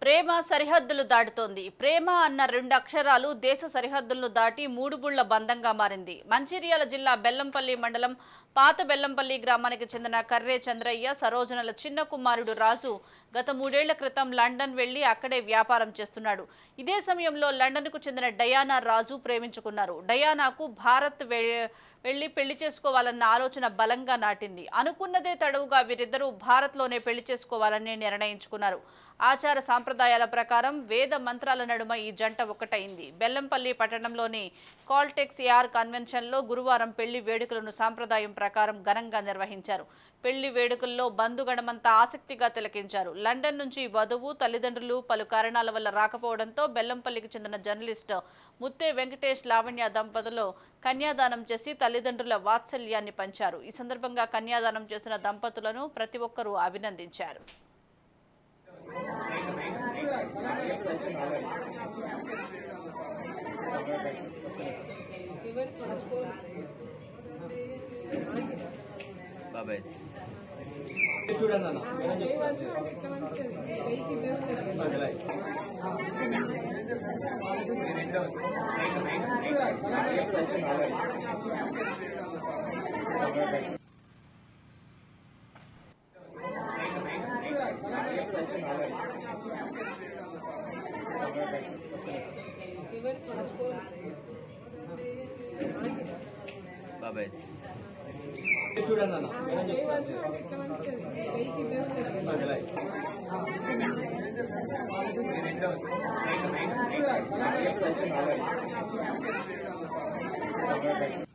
ప్రేమ సరిహద్దులు దాటుతోంది. ప్రేమ అన్న రెండు అక్షరాలు దేశ సరిహద్దులను దాటి మూడుబుళ్ల బంధంగా మారింది. మంచిర్యాల జిల్లా బెల్లంపల్లి మండలం పాత బెల్లంపల్లి గ్రామానికి చెందిన కర్రే చంద్రయ్య సరోజనల చిన్న కుమారుడు రాజు గత 3 ఏళ్ల క్రితం లండన్ వెళ్లి అక్కడే వ్యాపారం చేస్తున్నాడు. ఇదే సమయంలో లండన్కు చెందిన డయానా రాజు ప్రేమించుకున్నారు. డయానాకు భారత్ వెళ్లి పెళ్లి చేసుకోవాలన్న ఆలోచన బలంగా నాటింది. అనుకున్నదే తడవుగా వీరిద్దరూ భారత్లోనే పెళ్లి చేసుకోవాలని నిర్ణయించుకున్నారు. ఆచార సాంప్రదాయాల ప్రకారం వేద మంత్రాల నడుమ ఈ జంట ఒక్కటైంది. బెల్లంపల్లి పట్టణంలోని కాల్టెక్స్ ఏఆర్ కన్వెన్షన్లో గురువారం పెళ్లి వేడుకలను సాంప్రదాయం ప్రకారం ఘనంగా నిర్వహించారు. పెళ్లి వేడుకల్లో బంధుగణమంతా ఆసక్తిగా తిలకించారు. లండన్ నుంచి వధువు తల్లిదండ్రులు పలు కారణాల వల్ల రాకపోవడంతో బెల్లంపల్లికి చెందిన జర్నలిస్ట్ ముత్తే వెంకటేష్ లావణ్య దంపతులు కన్యాదానం చేసి తల్లిదండ్రుల వాత్సల్యాన్ని పంచారు. ఈ సందర్భంగా కన్యాదానం చేసిన దంపతులను ప్రతి ఒక్కరూ అభినందించారు. బాబాయ్ బాబాయ్ చూడండి